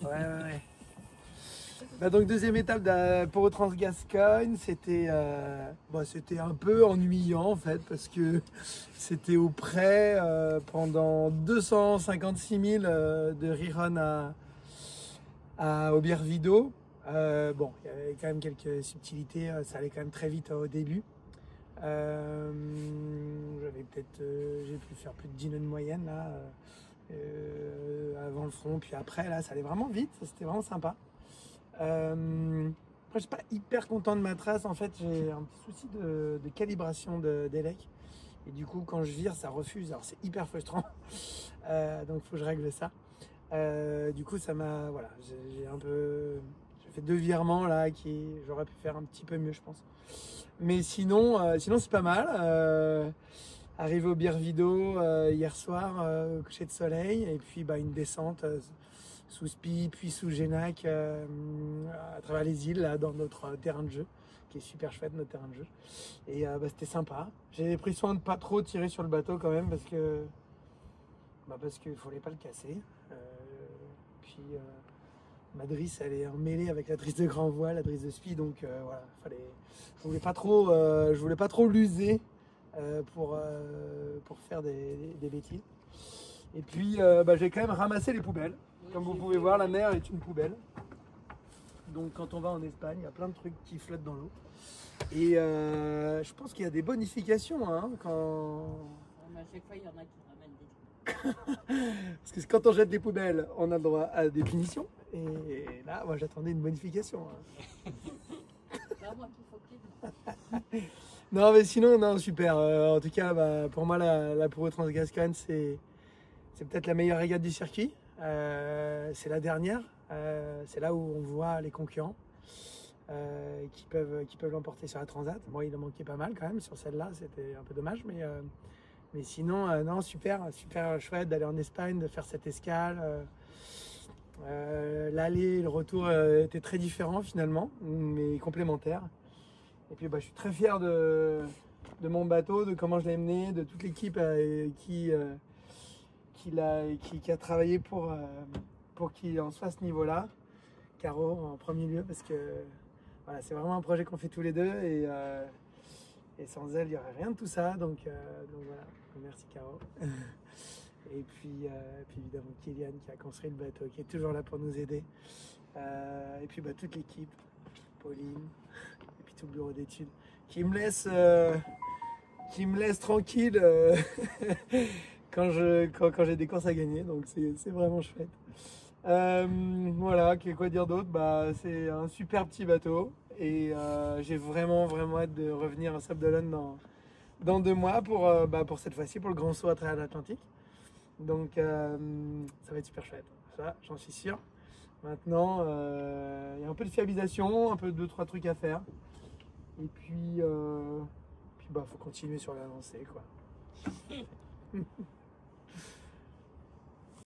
Ouais. Bah donc deuxième étape pour Transgascogne, c'était un peu ennuyant en fait parce que c'était au près pendant 256 000 de rerun à Aubervilliers. Bon, il y avait quand même quelques subtilités, ça allait quand même très vite au début. J'ai pu faire plus de 10 nœuds de moyenne là, avant le front, puis après là, ça allait vraiment vite, c'était vraiment sympa. Après, je suis pas hyper content de ma trace. En fait, j'ai un petit souci de calibration d'élec. Et du coup, quand je vire, ça refuse. Alors, c'est hyper frustrant. Donc, il faut que je règle ça. Du coup, ça m'a. Voilà, j'ai fait 2 virements là qui j'aurais pu faire un petit peu mieux, je pense. Mais sinon c'est pas mal. Arrivé au Birvido hier soir, au coucher de soleil, et puis bah, une descente sous Spi, puis sous Génac, à travers les îles, là, dans notre terrain de jeu, qui est super chouette, notre terrain de jeu. Et bah, c'était sympa. J'ai pris soin de pas trop tirer sur le bateau quand même, parce qu'il ne fallait pas le casser. Puis ma drisse, elle est emmêlée avec la drisse de grand voile, la drisse de Spi, donc voilà, je voulais pas trop l'user pour faire des bêtises. Et puis bah, j'ai quand même ramassé les poubelles. Comme vous pouvez voir, la mer est une poubelle. Donc quand on va en Espagne, il y a plein de trucs qui flottent dans l'eau. Et je pense qu'il y a des bonifications hein, quand... À chaque fois, il y en a qui ramènent des trucs. Parce que quand on jette des poubelles, on a le droit à des punitions. Et là, moi j'attendais une bonification. Bah, moi, qu'il faut qu'il... Non mais sinon, non, super. En tout cas, bah, pour moi, la Pro Transgascogne, c'est peut-être la meilleure régate du circuit. C'est la dernière. C'est là où on voit les concurrents qui peuvent l'emporter sur la Transat. Bon, il en manquait pas mal quand même sur celle-là. C'était un peu dommage, mais sinon, non, super chouette d'aller en Espagne, de faire cette escale. L'aller et le retour étaient très différents finalement, mais complémentaires. Et puis bah, je suis très fier de mon bateau, de comment je l'ai mené, de toute l'équipe qui a travaillé pour qu'il en soit à ce niveau-là. Caro en premier lieu, parce que voilà, c'est vraiment un projet qu'on fait tous les deux et sans elle, il n'y aurait rien de tout ça. Donc voilà, merci Caro. Et puis évidemment Kylian qui a construit le bateau, qui est toujours là pour nous aider. Et puis bah, toute l'équipe, Pauline, et puis tout le bureau d'études, qui me laisse tranquille quand j'ai des courses à gagner. Donc c'est vraiment chouette. Voilà, quoi dire d'autre, bah, c'est un super petit bateau et j'ai vraiment hâte de revenir à Sable d'Olonne dans 2 mois pour cette fois-ci pour le grand saut à travers l'Atlantique. Donc ça va être super chouette, ça j'en suis sûr. Maintenant il y a un peu de fiabilisation, un peu 2-3 trucs à faire et puis bah faut continuer sur la lancée quoi.